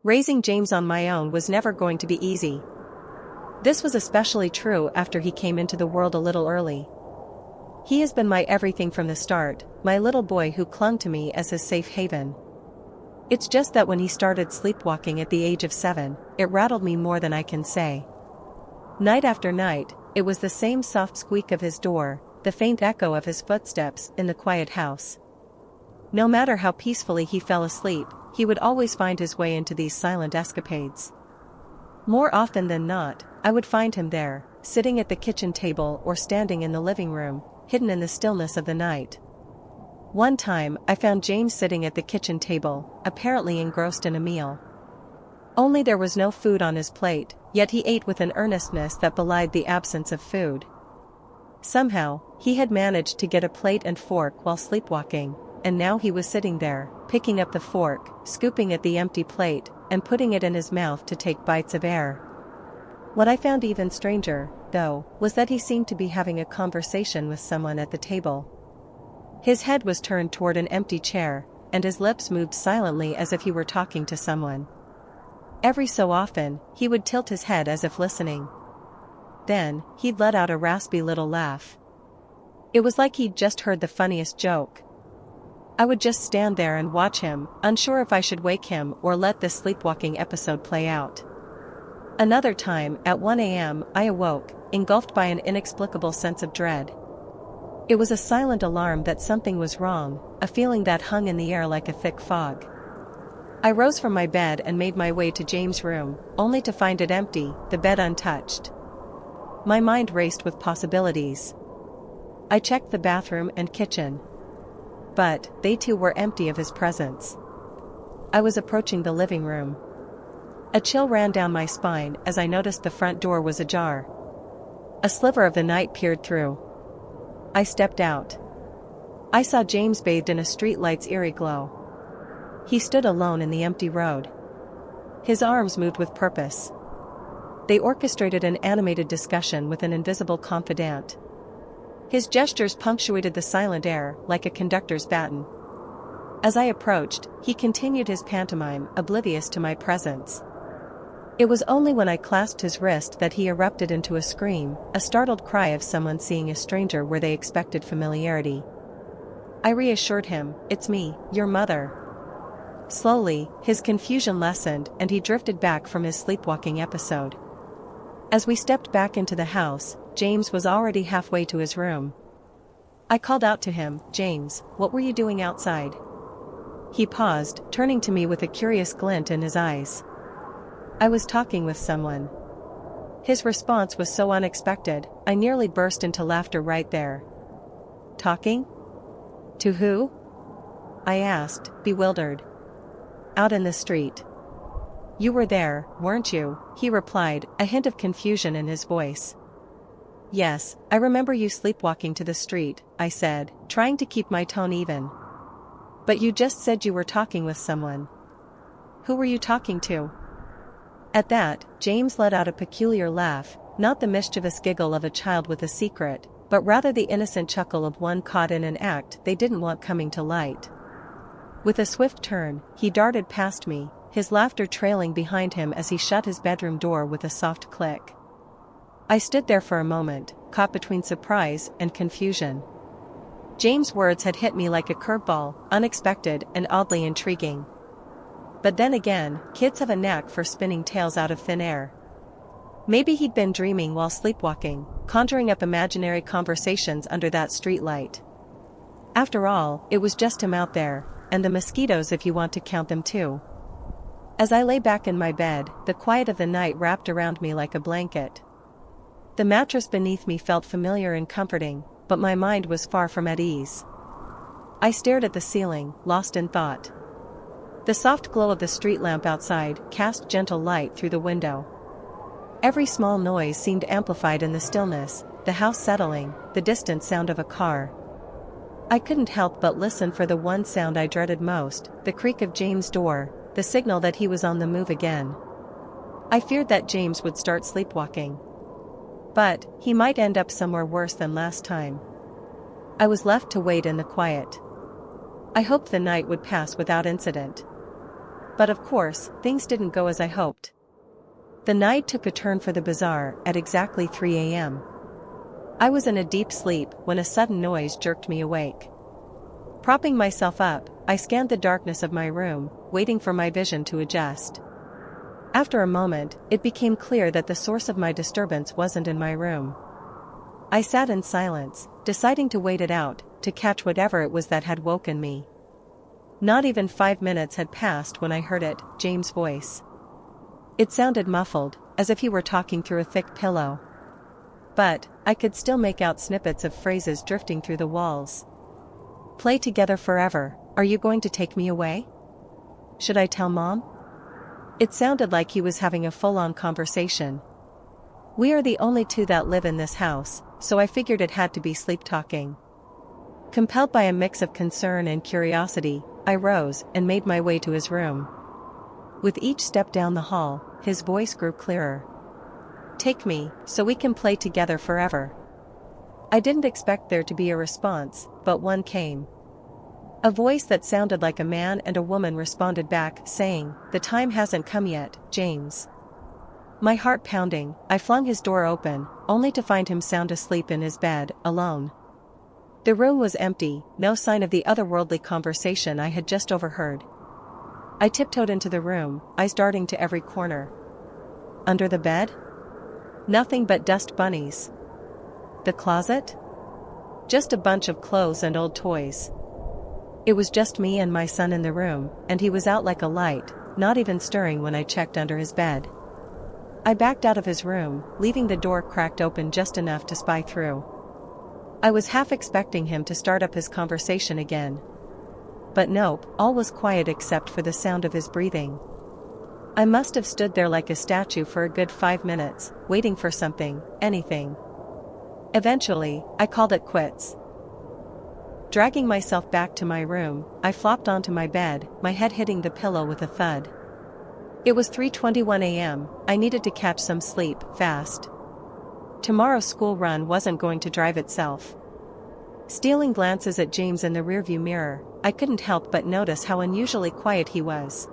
Raising James on my own was never going to be easy. This was especially true after he came into the world a little early. He has been my everything from the start, my little boy who clung to me as his safe haven. It's just that when he started sleepwalking at the age of 7, it rattled me more than I can say. Night after night, it was the same soft squeak of his door, the faint echo of his footsteps in the quiet house. No matter how peacefully he fell asleep, he would always find his way into these silent escapades. More often than not, I would find him there, sitting at the kitchen table or standing in the living room, hidden in the stillness of the night. One time, I found James sitting at the kitchen table, apparently engrossed in a meal. Only there was no food on his plate, yet he ate with an earnestness that belied the absence of food. Somehow, he had managed to get a plate and fork while sleepwalking, and now he was sitting there, picking up the fork, scooping at the empty plate, and putting it in his mouth to take bites of air. What I found even stranger, though, was that he seemed to be having a conversation with someone at the table. His head was turned toward an empty chair, and his lips moved silently as if he were talking to someone. Every so often, he would tilt his head as if listening. Then, he'd let out a raspy little laugh. It was like he'd just heard the funniest joke. I would just stand there and watch him, unsure if I should wake him or let this sleepwalking episode play out. Another time, at 1 a.m., I awoke, engulfed by an inexplicable sense of dread. It was a silent alarm that something was wrong, a feeling that hung in the air like a thick fog. I rose from my bed and made my way to James' room, only to find it empty, the bed untouched. My mind raced with possibilities. I checked the bathroom and kitchen. But they too were empty of his presence. I was approaching the living room. A chill ran down my spine as I noticed the front door was ajar. A sliver of the night peered through. I stepped out. I saw James bathed in a streetlight's eerie glow. He stood alone in the empty road. His arms moved with purpose. They orchestrated an animated discussion with an invisible confidant. His gestures punctuated the silent air like a conductor's baton. As I approached, he continued his pantomime, oblivious to my presence. It was only when I clasped his wrist that he erupted into a scream, a startled cry of someone seeing a stranger where they expected familiarity. I reassured him, "It's me, your mother." Slowly, his confusion lessened and he drifted back from his sleepwalking episode. As we stepped back into the house, James was already halfway to his room. I called out to him, "James, what were you doing outside?" He paused, turning to me with a curious glint in his eyes. "I was talking with someone." His response was so unexpected, I nearly burst into laughter right there. "Talking? To who?" I asked, bewildered. "Out in the street." "You were there, weren't you?" he replied, a hint of confusion in his voice. "Yes, I remember you sleepwalking to the street," I said, trying to keep my tone even. "But you just said you were talking with someone. Who were you talking to?" At that, James let out a peculiar laugh, not the mischievous giggle of a child with a secret, but rather the innocent chuckle of one caught in an act they didn't want coming to light. With a swift turn, he darted past me, his laughter trailing behind him as he shut his bedroom door with a soft click. I stood there for a moment, caught between surprise and confusion. James' words had hit me like a curveball, unexpected and oddly intriguing. But then again, kids have a knack for spinning tales out of thin air. Maybe he'd been dreaming while sleepwalking, conjuring up imaginary conversations under that streetlight. After all, it was just him out there, and the mosquitoes if you want to count them too. As I lay back in my bed, the quiet of the night wrapped around me like a blanket. The mattress beneath me felt familiar and comforting, but my mind was far from at ease. I stared at the ceiling, lost in thought. The soft glow of the street lamp outside cast gentle light through the window. Every small noise seemed amplified in the stillness, the house settling, the distant sound of a car. I couldn't help but listen for the one sound I dreaded most, the creak of James' door, the signal that he was on the move again. I feared that James would start sleepwalking. But he might end up somewhere worse than last time. I was left to wait in the quiet. I hoped the night would pass without incident. But of course, things didn't go as I hoped. The night took a turn for the bizarre at exactly 3 a.m. I was in a deep sleep when a sudden noise jerked me awake. Propping myself up, I scanned the darkness of my room, waiting for my vision to adjust. After a moment, it became clear that the source of my disturbance wasn't in my room. I sat in silence, deciding to wait it out, to catch whatever it was that had woken me. Not even 5 minutes had passed when I heard it, James' voice. It sounded muffled, as if he were talking through a thick pillow. But I could still make out snippets of phrases drifting through the walls. Play together forever, are you going to take me away? Should I tell Mom? It sounded like he was having a full-on conversation. We are the only two that live in this house, so I figured it had to be sleep-talking. Compelled by a mix of concern and curiosity, I rose and made my way to his room. With each step down the hall, his voice grew clearer. Take me, so we can play together forever. I didn't expect there to be a response, but one came. A voice that sounded like a man and a woman responded back, saying, "The time hasn't come yet, James." My heart pounding, I flung his door open, only to find him sound asleep in his bed, alone. The room was empty, no sign of the otherworldly conversation I had just overheard. I tiptoed into the room, eyes darting to every corner. Under the bed? Nothing but dust bunnies. The closet? Just a bunch of clothes and old toys. It was just me and my son in the room, and he was out like a light, not even stirring when I checked under his bed. I backed out of his room, leaving the door cracked open just enough to spy through. I was half expecting him to start up his conversation again. But nope, all was quiet except for the sound of his breathing. I must have stood there like a statue for a good 5 minutes, waiting for something, anything. Eventually, I called it quits. Dragging myself back to my room, I flopped onto my bed, my head hitting the pillow with a thud. It was 3:21 a.m., I needed to catch some sleep, fast. Tomorrow's school run wasn't going to drive itself. Stealing glances at James in the rearview mirror, I couldn't help but notice how unusually quiet he was.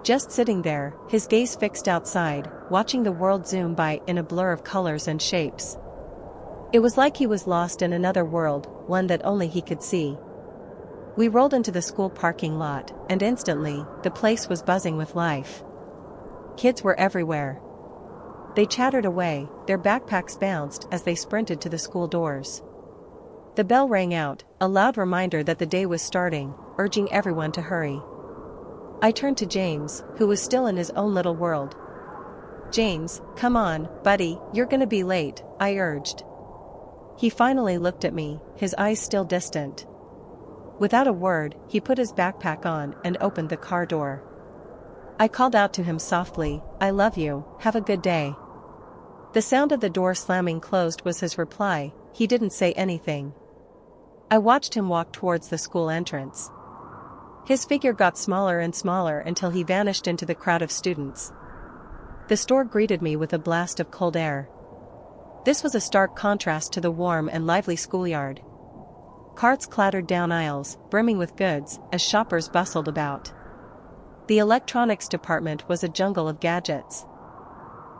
Just sitting there, his gaze fixed outside, watching the world zoom by in a blur of colors and shapes. It was like he was lost in another world, one that only he could see. We rolled into the school parking lot, and instantly, the place was buzzing with life. Kids were everywhere. They chattered away, their backpacks bounced as they sprinted to the school doors. The bell rang out, a loud reminder that the day was starting, urging everyone to hurry. I turned to James, who was still in his own little world. "James, come on, buddy, you're gonna be late," I urged. He finally looked at me, his eyes still distant. Without a word, he put his backpack on and opened the car door. I called out to him softly, "I love you, have a good day." The sound of the door slamming closed was his reply. He didn't say anything. I watched him walk towards the school entrance. His figure got smaller and smaller until he vanished into the crowd of students. The store greeted me with a blast of cold air. This was a stark contrast to the warm and lively schoolyard. Carts clattered down aisles, brimming with goods, as shoppers bustled about. The electronics department was a jungle of gadgets.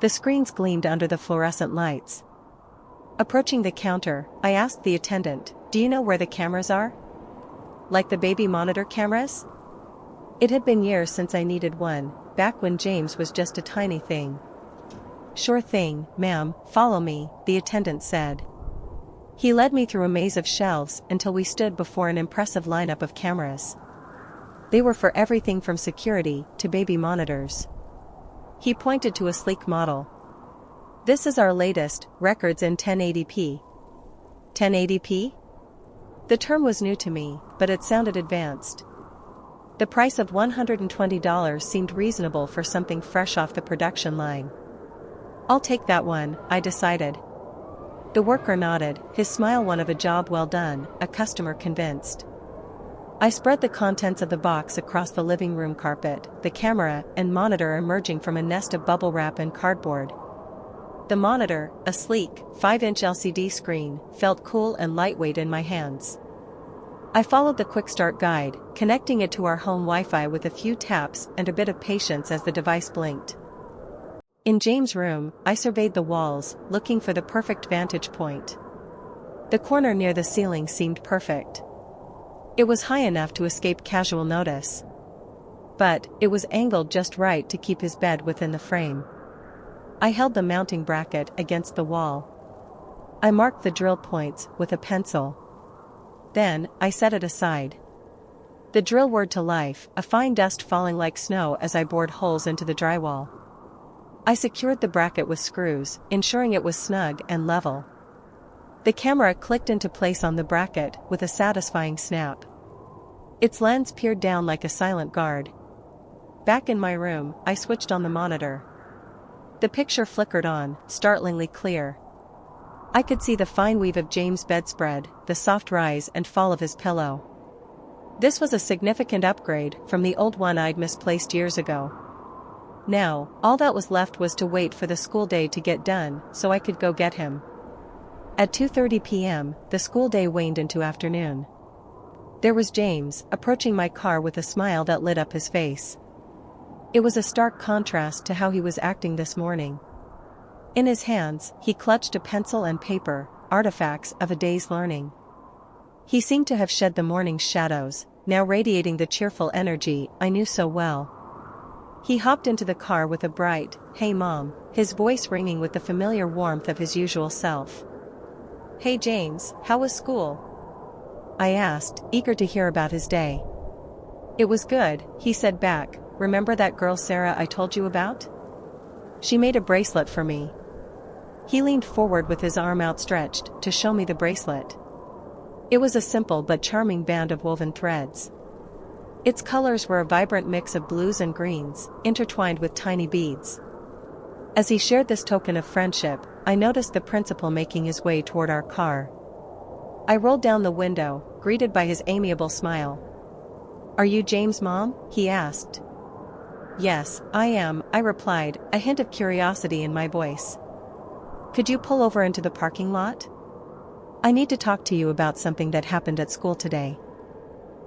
The screens gleamed under the fluorescent lights. Approaching the counter, I asked the attendant, "Do you know where the cameras are? Like the baby monitor cameras?" It had been years since I needed one, back when James was just a tiny thing. "Sure thing, ma'am, follow me," the attendant said. He led me through a maze of shelves until we stood before an impressive lineup of cameras. They were for everything from security to baby monitors. He pointed to a sleek model. "This is our latest, records in 1080p. 1080p? The term was new to me, but it sounded advanced. The price of $120 seemed reasonable for something fresh off the production line. "I'll take that one," I decided. The worker nodded, his smile one of a job well done, a customer convinced. I spread the contents of the box across the living room carpet, the camera and monitor emerging from a nest of bubble wrap and cardboard. The monitor, a sleek, 5-inch LCD screen, felt cool and lightweight in my hands. I followed the quick start guide, connecting it to our home Wi-Fi with a few taps and a bit of patience as the device blinked. In James' room, I surveyed the walls, looking for the perfect vantage point. The corner near the ceiling seemed perfect. It was high enough to escape casual notice. But it was angled just right to keep his bed within the frame. I held the mounting bracket against the wall. I marked the drill points with a pencil. Then, I set it aside. The drill whirred to life, a fine dust falling like snow as I bored holes into the drywall. I secured the bracket with screws, ensuring it was snug and level. The camera clicked into place on the bracket with a satisfying snap. Its lens peered down like a silent guard. Back in my room, I switched on the monitor. The picture flickered on, startlingly clear. I could see the fine weave of James' bedspread, the soft rise and fall of his pillow. This was a significant upgrade from the old one I'd misplaced years ago. Now, all that was left was to wait for the school day to get done so I could go get him. At 2:30 p.m., the school day waned into afternoon. There was James, approaching my car with a smile that lit up his face. It was a stark contrast to how he was acting this morning. In his hands, he clutched a pencil and paper, artifacts of a day's learning. He seemed to have shed the morning's shadows, now radiating the cheerful energy I knew so well. He hopped into the car with a bright, "Hey Mom," his voice ringing with the familiar warmth of his usual self. "Hey James, how was school?" I asked, eager to hear about his day. "It was good," he said back. "Remember that girl Sarah I told you about? She made a bracelet for me." He leaned forward with his arm outstretched to show me the bracelet. It was a simple but charming band of woven threads. Its colors were a vibrant mix of blues and greens, intertwined with tiny beads. As he shared this token of friendship, I noticed the principal making his way toward our car. I rolled down the window, greeted by his amiable smile. "Are you James' mom?" he asked. "Yes, I am," I replied, a hint of curiosity in my voice. "Could you pull over into the parking lot? I need to talk to you about something that happened at school today."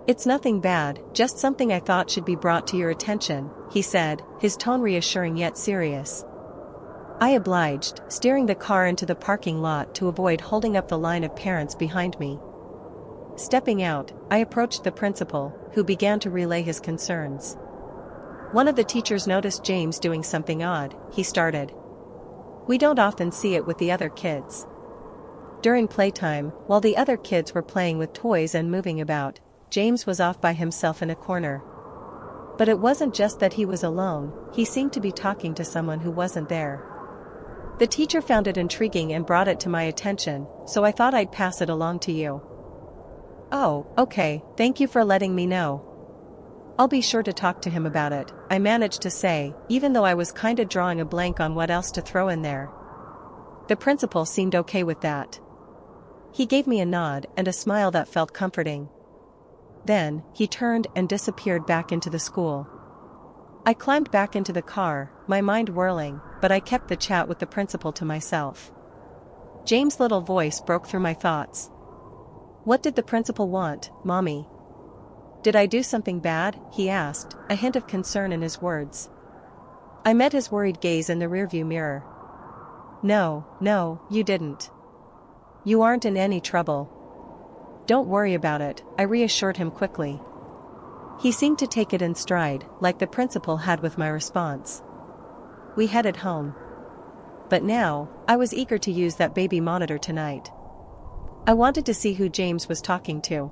"It's nothing bad, just something I thought should be brought to your attention," he said, his tone reassuring yet serious. I obliged, steering the car into the parking lot to avoid holding up the line of parents behind me. Stepping out, I approached the principal, who began to relay his concerns. "One of the teachers noticed James doing something odd," he started. "We don't often see it with the other kids. During playtime, while the other kids were playing with toys and moving about, James was off by himself in a corner. But it wasn't just that he was alone, he seemed to be talking to someone who wasn't there. The teacher found it intriguing and brought it to my attention, so I thought I'd pass it along to you." "Oh, okay, thank you for letting me know. I'll be sure to talk to him about it," I managed to say, even though I was kinda drawing a blank on what else to throw in there. The principal seemed okay with that. He gave me a nod and a smile that felt comforting. Then, he turned and disappeared back into the school. I climbed back into the car, my mind whirling, but I kept the chat with the principal to myself. James' little voice broke through my thoughts. "What did the principal want, Mommy?" "Did I do something bad?" he asked, a hint of concern in his words. I met his worried gaze in the rearview mirror. No, you didn't. You aren't in any trouble. Don't worry about it," I reassured him quickly. He seemed to take it in stride, like the principal had with my response. We headed home. But now, I was eager to use that baby monitor tonight. I wanted to see who James was talking to.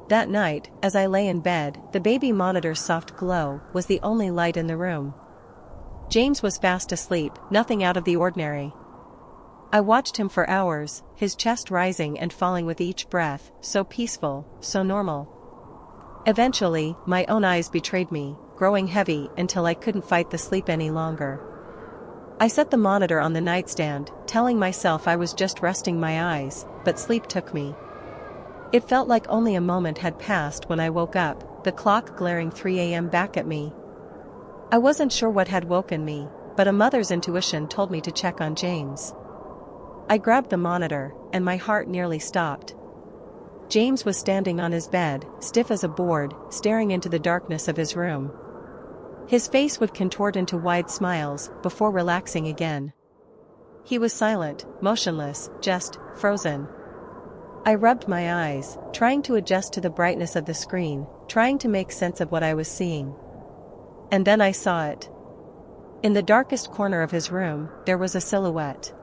That night, as I lay in bed, the baby monitor's soft glow was the only light in the room. James was fast asleep, nothing out of the ordinary. I watched him for hours, his chest rising and falling with each breath, so peaceful, so normal. Eventually, my own eyes betrayed me, growing heavy until I couldn't fight the sleep any longer. I set the monitor on the nightstand, telling myself I was just resting my eyes, but sleep took me. It felt like only a moment had passed when I woke up, the clock glaring 3 a.m. back at me. I wasn't sure what had woken me, but a mother's intuition told me to check on James. I grabbed the monitor, and my heart nearly stopped. James was standing on his bed, stiff as a board, staring into the darkness of his room. His face would contort into wide smiles, before relaxing again. He was silent, motionless, just frozen. I rubbed my eyes, trying to adjust to the brightness of the screen, trying to make sense of what I was seeing. And then I saw it. In the darkest corner of his room, there was a silhouette.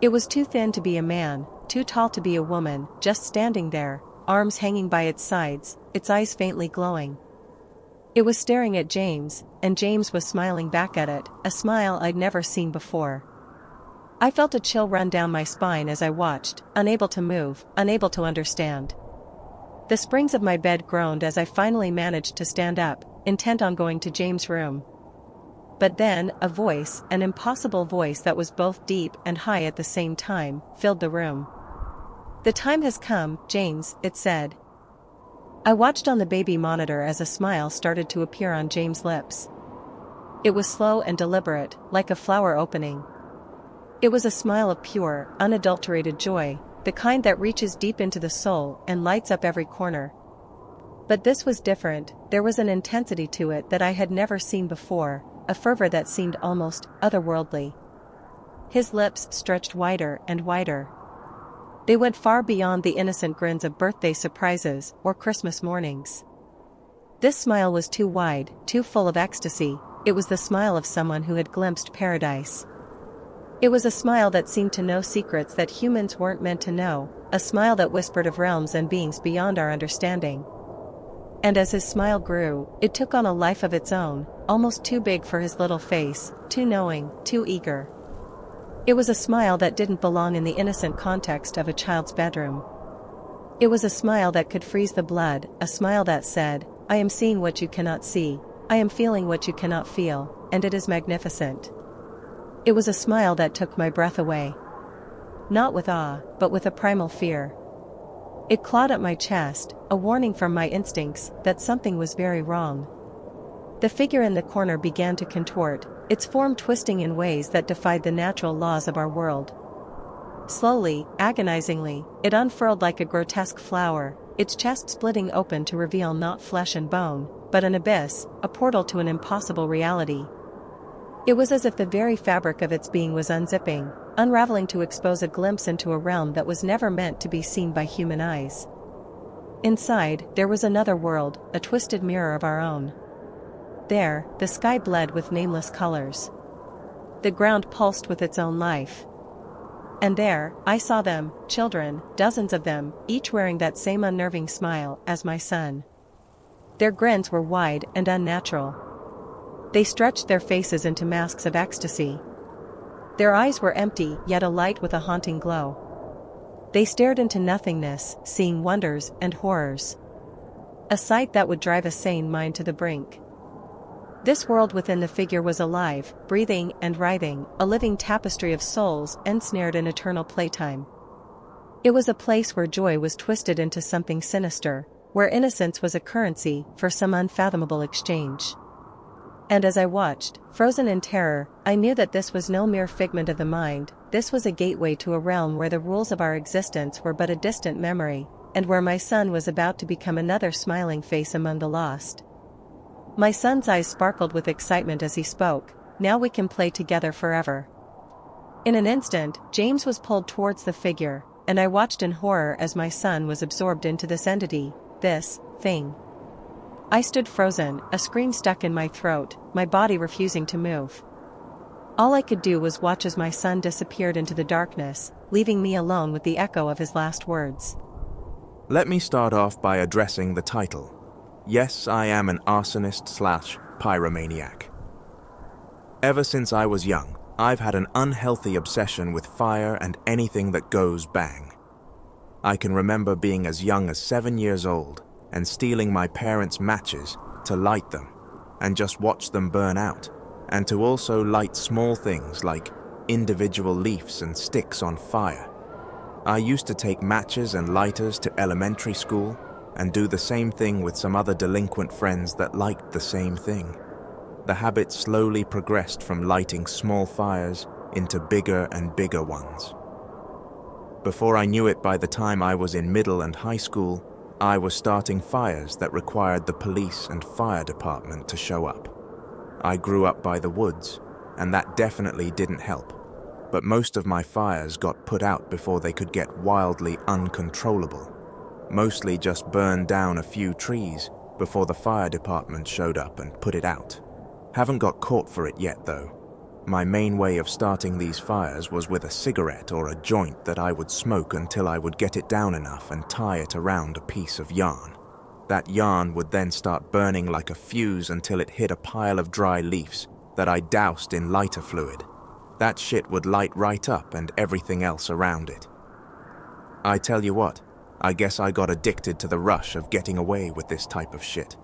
It was too thin to be a man, too tall to be a woman, just standing there, arms hanging by its sides, its eyes faintly glowing. It was staring at James, and James was smiling back at it, a smile I'd never seen before. I felt a chill run down my spine as I watched, unable to move, unable to understand. The springs of my bed groaned as I finally managed to stand up, intent on going to James' room. But then, a voice, an impossible voice that was both deep and high at the same time, filled the room. "The time has come, James," it said. I watched on the baby monitor as a smile started to appear on James' lips. It was slow and deliberate, like a flower opening. It was a smile of pure, unadulterated joy, the kind that reaches deep into the soul and lights up every corner. But this was different, there was an intensity to it that I had never seen before, a fervor that seemed almost otherworldly. His lips stretched wider and wider. They went far beyond the innocent grins of birthday surprises or Christmas mornings. This smile was too wide, too full of ecstasy. It was the smile of someone who had glimpsed paradise. It was a smile that seemed to know secrets that humans weren't meant to know, a smile that whispered of realms and beings beyond our understanding. And as his smile grew, it took on a life of its own, almost too big for his little face, too knowing, too eager. It was a smile that didn't belong in the innocent context of a child's bedroom. It was a smile that could freeze the blood, a smile that said, "I am seeing what you cannot see, I am feeling what you cannot feel, and it is magnificent." It was a smile that took my breath away. Not with awe, but with a primal fear. It clawed at my chest, a warning from my instincts that something was very wrong. The figure in the corner began to contort, its form twisting in ways that defied the natural laws of our world. Slowly, agonizingly, it unfurled like a grotesque flower, its chest splitting open to reveal not flesh and bone, but an abyss, a portal to an impossible reality. It was as if the very fabric of its being was unzipping, unraveling to expose a glimpse into a realm that was never meant to be seen by human eyes. Inside, there was another world, a twisted mirror of our own. There, the sky bled with nameless colors. The ground pulsed with its own life. And there, I saw them, children, dozens of them, each wearing that same unnerving smile as my son. Their grins were wide and unnatural. They stretched their faces into masks of ecstasy. Their eyes were empty yet alight with a haunting glow. They stared into nothingness, seeing wonders and horrors. A sight that would drive a sane mind to the brink. This world within the figure was alive, breathing and writhing, a living tapestry of souls ensnared in eternal playtime. It was a place where joy was twisted into something sinister, where innocence was a currency for some unfathomable exchange. And as I watched, frozen in terror, I knew that this was no mere figment of the mind, this was a gateway to a realm where the rules of our existence were but a distant memory, and where my son was about to become another smiling face among the lost. My son's eyes sparkled with excitement as he spoke, "Now we can play together forever." In an instant, James was pulled towards the figure, and I watched in horror as my son was absorbed into this entity, this thing. I stood frozen, a scream stuck in my throat, my body refusing to move. All I could do was watch as my son disappeared into the darkness, leaving me alone with the echo of his last words. Let me start off by addressing the title. Yes, I am an arsonist/pyromaniac. Ever since I was young, I've had an unhealthy obsession with fire and anything that goes bang. I can remember being as young as 7 years old and stealing my parents' matches to light them and just watch them burn out, and to also light small things like individual leaves and sticks on fire. I used to take matches and lighters to elementary school and do the same thing with some other delinquent friends that liked the same thing. The habit slowly progressed from lighting small fires into bigger and bigger ones. Before I knew it, by the time I was in middle and high school, I was starting fires that required the police and fire department to show up. I grew up by the woods, and that definitely didn't help. But most of my fires got put out before they could get wildly uncontrollable. Mostly just burned down a few trees before the fire department showed up and put it out. Haven't got caught for it yet, though. My main way of starting these fires was with a cigarette or a joint that I would smoke until I would get it down enough and tie it around a piece of yarn. That yarn would then start burning like a fuse until it hit a pile of dry leaves that I doused in lighter fluid. That shit would light right up and everything else around it. I tell you what, I guess I got addicted to the rush of getting away with this type of shit.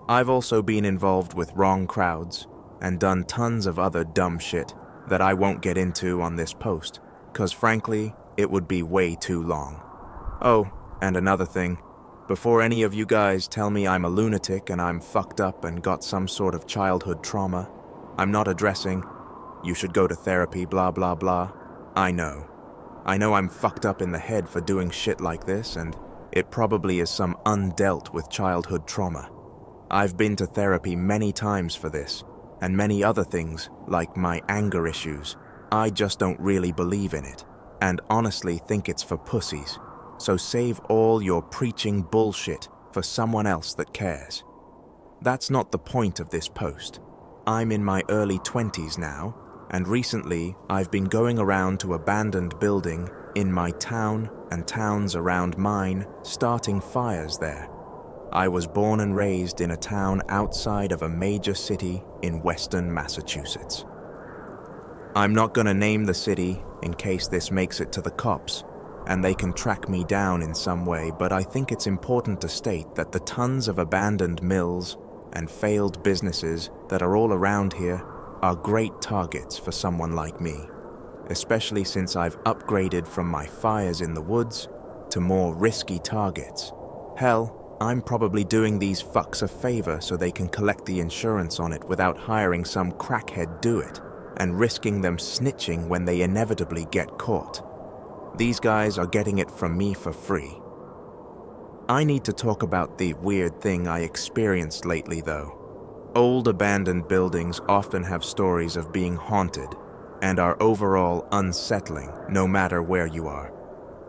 I've also been involved with wrong crowds and done tons of other dumb shit that I won't get into on this post, cause frankly, it would be way too long. Oh, and another thing, before any of you guys tell me I'm a lunatic and I'm fucked up and got some sort of childhood trauma, I'm not addressing, you should go to therapy, blah blah blah. I know I'm fucked up in the head for doing shit like this, and it probably is some undealt with childhood trauma. I've been to therapy many times for this, and many other things, like my anger issues. I just don't really believe in it, and honestly think it's for pussies. So save all your preaching bullshit for someone else that cares. That's not the point of this post. I'm in my early 20s now, and recently I've been going around to abandoned buildings in my town and towns around mine, starting fires there. I was born and raised in a town outside of a major city in western Massachusetts. I'm not gonna name the city in case this makes it to the cops and they can track me down in some way, but I think it's important to state that the tons of abandoned mills and failed businesses that are all around here are great targets for someone like me, especially since I've upgraded from my fires in the woods to more risky targets. Hell, I'm probably doing these fucks a favor so they can collect the insurance on it without hiring some crackhead do it and risking them snitching when they inevitably get caught. These guys are getting it from me for free. I need to talk about the weird thing I experienced lately, though. Old abandoned buildings often have stories of being haunted and are overall unsettling no matter where you are.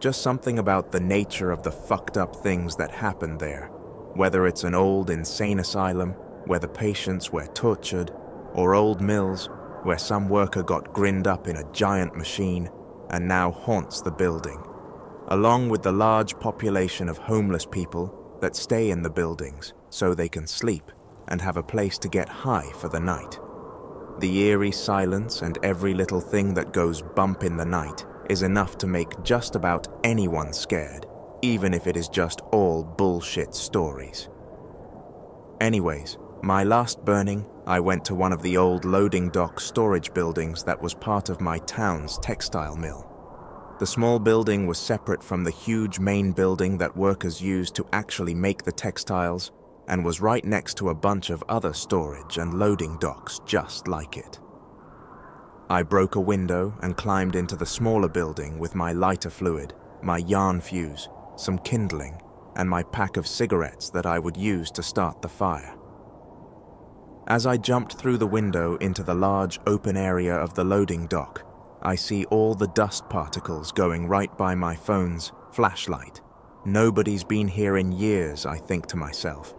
Just something about the nature of the fucked up things that happen there, whether it's an old insane asylum where the patients were tortured, or old mills where some worker got grinned up in a giant machine and now haunts the building, along with the large population of homeless people that stay in the buildings so they can sleep and have a place to get high for the night. The eerie silence and every little thing that goes bump in the night is enough to make just about anyone scared, even if it is just all bullshit stories. Anyways, my last burning, I went to one of the old loading dock storage buildings that was part of my town's textile mill. The small building was separate from the huge main building that workers used to actually make the textiles, and was right next to a bunch of other storage and loading docks just like it. I broke a window and climbed into the smaller building with my lighter fluid, my yarn fuse, some kindling, and my pack of cigarettes that I would use to start the fire. As I jumped through the window into the large open area of the loading dock, I see all the dust particles going right by my phone's flashlight. Nobody's been here in years, I think to myself.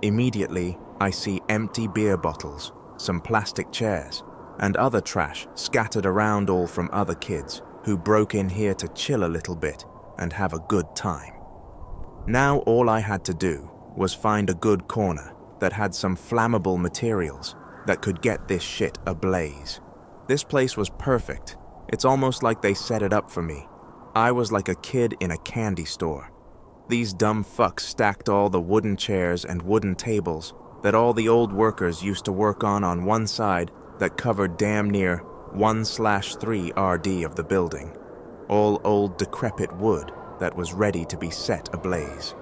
Immediately, I see empty beer bottles, some plastic chairs, and other trash scattered around, all from other kids who broke in here to chill a little bit and have a good time. Now all I had to do was find a good corner that had some flammable materials that could get this shit ablaze. This place was perfect. It's almost like they set it up for me. I was like a kid in a candy store. These dumb fucks stacked all the wooden chairs and wooden tables that all the old workers used to work on one side that covered damn near 1/3 RD of the building. All old decrepit wood that was ready to be set ablaze.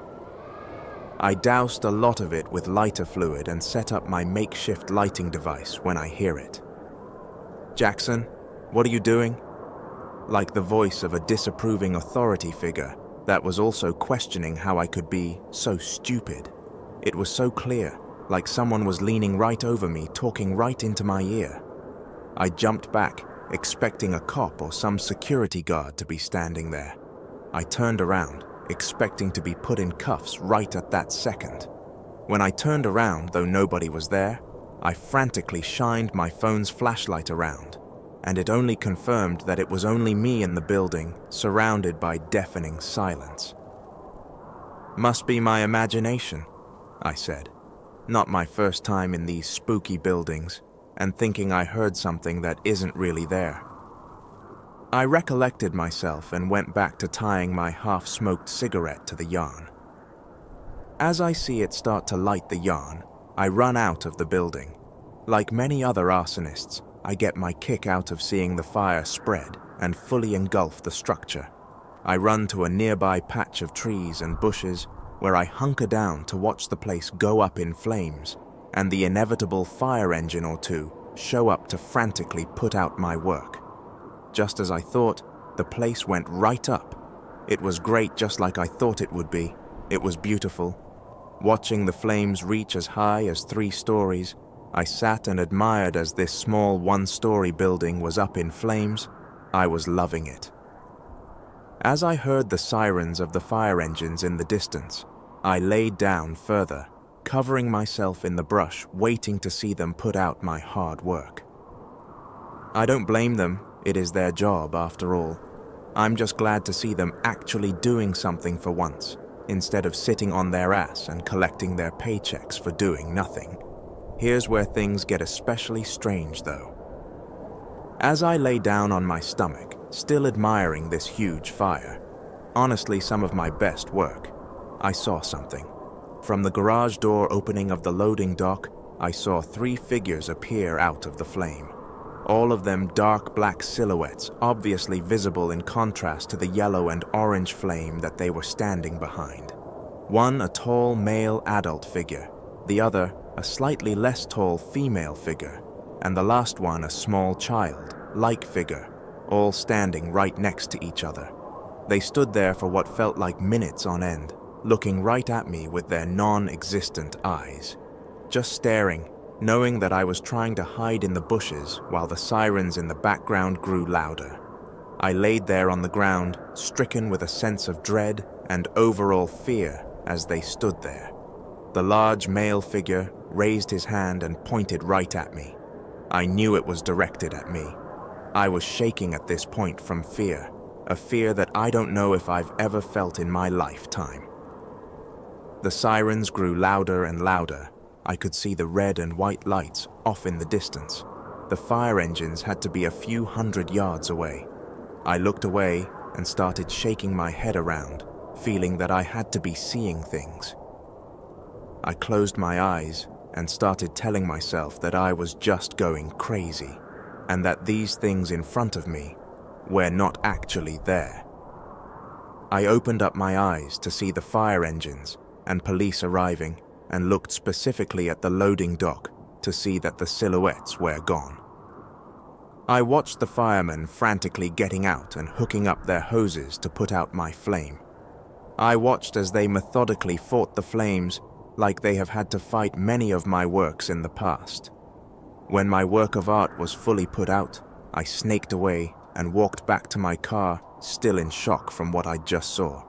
I doused a lot of it with lighter fluid and set up my makeshift lighting device when I hear it. "Jackson, what are you doing?" like the voice of a disapproving authority figure that was also questioning how I could be so stupid. It was so clear, like someone was leaning right over me, talking right into my ear. I jumped back, expecting a cop or some security guard to be standing there. I turned around, expecting to be put in cuffs right at that second. When I turned around, though nobody was there, I frantically shined my phone's flashlight around, and it only confirmed that it was only me in the building, surrounded by deafening silence. "Must be my imagination," I said. Not my first time in these spooky buildings, and thinking I heard something that isn't really there. I recollected myself and went back to tying my half-smoked cigarette to the yarn. As I see it start to light the yarn, I run out of the building. Like many other arsonists, I get my kick out of seeing the fire spread and fully engulf the structure. I run to a nearby patch of trees and bushes where I hunker down to watch the place go up in flames and the inevitable fire engine or two show up to frantically put out my work. Just as I thought, the place went right up. It was great, just like I thought it would be. It was beautiful. Watching the flames reach as high as 3 stories, I sat and admired as this small 1-story building was up in flames. I was loving it. As I heard the sirens of the fire engines in the distance, I laid down further, covering myself in the brush, waiting to see them put out my hard work. I don't blame them, it is their job after all. I'm just glad to see them actually doing something for once, instead of sitting on their ass and collecting their paychecks for doing nothing. Here's where things get especially strange though. As I lay down on my stomach, still admiring this huge fire, honestly some of my best work, I saw something. From the garage door opening of the loading dock, I saw 3 figures appear out of the flame. All of them dark black silhouettes, obviously visible in contrast to the yellow and orange flame that they were standing behind. One a tall male adult figure, the other a slightly less tall female figure, and the last one a small child-like figure, all standing right next to each other. They stood there for what felt like minutes on end, looking right at me with their non-existent eyes, just staring, knowing that I was trying to hide in the bushes while the sirens in the background grew louder. I laid there on the ground, stricken with a sense of dread and overall fear as they stood there. The large male figure raised his hand and pointed right at me. I knew it was directed at me. I was shaking at this point from fear, a fear that I don't know if I've ever felt in my lifetime. The sirens grew louder and louder. I could see the red and white lights off in the distance. The fire engines had to be a few hundred yards away. I looked away and started shaking my head around, feeling that I had to be seeing things. I closed my eyes and started telling myself that I was just going crazy, and that these things in front of me were not actually there. I opened up my eyes to see the fire engines and police arriving, and looked specifically at the loading dock to see that the silhouettes were gone. I watched the firemen frantically getting out and hooking up their hoses to put out my flame. I watched as they methodically fought the flames like they have had to fight many of my works in the past. When my work of art was fully put out, I snaked away and walked back to my car, still in shock from what I just saw.